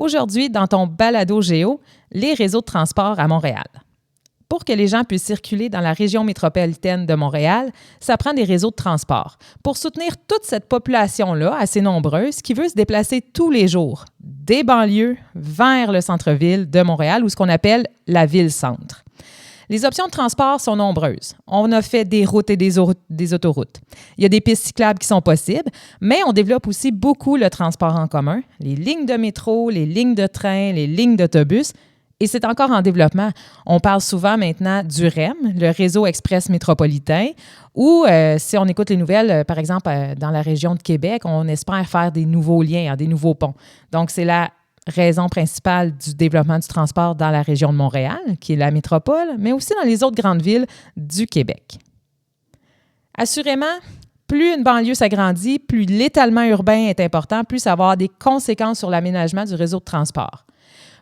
Aujourd'hui, dans ton balado géo, les réseaux de transport à Montréal. Pour que les gens puissent circuler dans la région métropolitaine de Montréal, ça prend des réseaux de transport pour soutenir toute cette population-là, assez nombreuse, qui veut se déplacer tous les jours des banlieues vers le centre-ville de Montréal, ou ce qu'on appelle la ville-centre. Les options de transport sont nombreuses. On a fait des routes et des autoroutes. Il y a des pistes cyclables qui sont possibles, mais on développe aussi beaucoup le transport en commun, les lignes de métro, les lignes de train, les lignes d'autobus, et c'est encore en développement. On parle souvent maintenant du REM, le réseau express métropolitain, ou si on écoute les nouvelles, par exemple, dans la région de Québec, on espère faire des nouveaux liens, des nouveaux ponts. Donc, c'est la raison principale du développement du transport dans la région de Montréal, qui est la métropole, mais aussi dans les autres grandes villes du Québec. Assurément, plus une banlieue s'agrandit, plus l'étalement urbain est important, plus ça va avoir des conséquences sur l'aménagement du réseau de transport.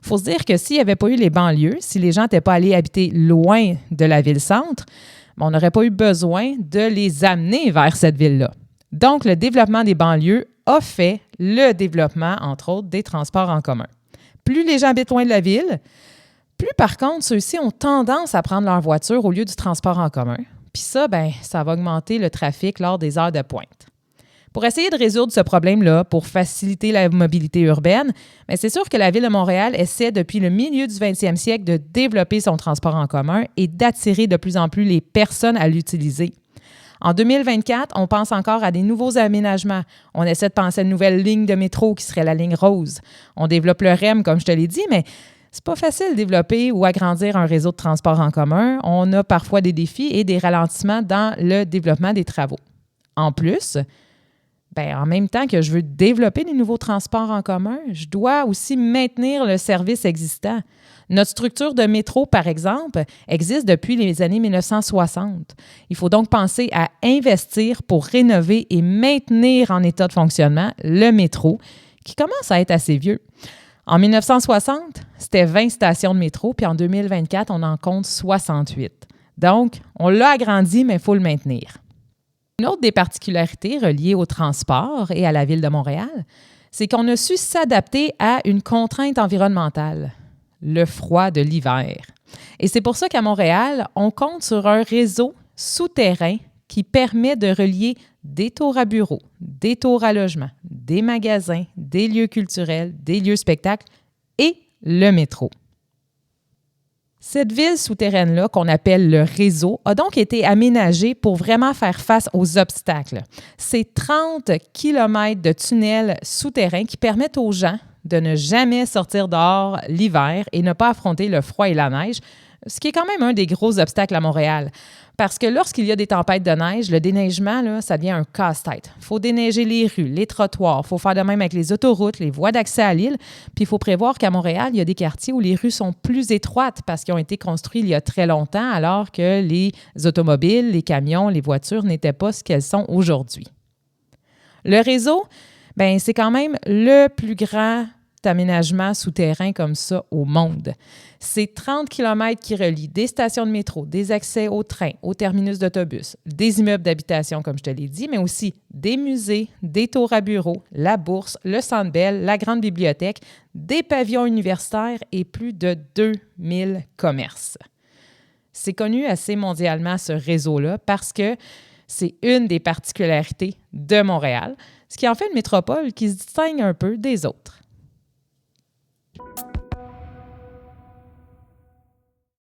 Il faut se dire que s'il n'y avait pas eu les banlieues, si les gens n'étaient pas allés habiter loin de la ville-centre, on n'aurait pas eu besoin de les amener vers cette ville-là. Donc, le développement des banlieues a fait le développement, entre autres, des transports en commun. Plus les gens habitent loin de la ville, plus, par contre, ceux-ci ont tendance à prendre leur voiture au lieu du transport en commun. Puis ça, ça va augmenter le trafic lors des heures de pointe. Pour essayer de résoudre ce problème-là, pour faciliter la mobilité urbaine, c'est sûr que la Ville de Montréal essaie depuis le milieu du 20e siècle de développer son transport en commun et d'attirer de plus en plus les personnes à l'utiliser. En 2024, on pense encore à des nouveaux aménagements. On essaie de penser à une nouvelle ligne de métro qui serait la ligne rose. On développe le REM, comme je te l'ai dit, mais c'est pas facile de développer ou agrandir un réseau de transport en commun. On a parfois des défis et des ralentissements dans le développement des travaux. En plus, en même temps que je veux développer des nouveaux transports en commun, je dois aussi maintenir le service existant. Notre structure de métro, par exemple, existe depuis les années 1960. Il faut donc penser à investir pour rénover et maintenir en état de fonctionnement le métro, qui commence à être assez vieux. En 1960, c'était 20 stations de métro, puis en 2024, on en compte 68. Donc, on l'a agrandi, mais il faut le maintenir. Une autre des particularités reliées au transport et à la Ville de Montréal, c'est qu'on a su s'adapter à une contrainte environnementale, le froid de l'hiver. Et c'est pour ça qu'à Montréal, on compte sur un réseau souterrain qui permet de relier des tours à bureaux, des tours à logement, des magasins, des lieux culturels, des lieux spectacles et le métro. Cette ville souterraine-là, qu'on appelle le réseau, a donc été aménagée pour vraiment faire face aux obstacles. C'est 30 kilomètres de tunnels souterrains qui permettent aux gens de ne jamais sortir dehors l'hiver et ne pas affronter le froid et la neige, ce qui est quand même un des gros obstacles à Montréal. Parce que lorsqu'il y a des tempêtes de neige, le déneigement, là, ça devient un casse-tête. Il faut déneiger les rues, les trottoirs. Il faut faire de même avec les autoroutes, les voies d'accès à l'île. Puis il faut prévoir qu'à Montréal, il y a des quartiers où les rues sont plus étroites parce qu'ils ont été construits il y a très longtemps, alors que les automobiles, les camions, les voitures n'étaient pas ce qu'elles sont aujourd'hui. Le réseau, c'est quand même le plus grand aménagement souterrain comme ça au monde. C'est 30 kilomètres qui relient des stations de métro, des accès aux trains, aux terminus d'autobus, des immeubles d'habitation, comme je te l'ai dit, mais aussi des musées, des tours à bureaux, la bourse, le Centre Bell, la grande bibliothèque, des pavillons universitaires et plus de 2000 commerces. C'est connu assez mondialement, ce réseau-là, parce que c'est une des particularités de Montréal, ce qui en fait une métropole qui se distingue un peu des autres.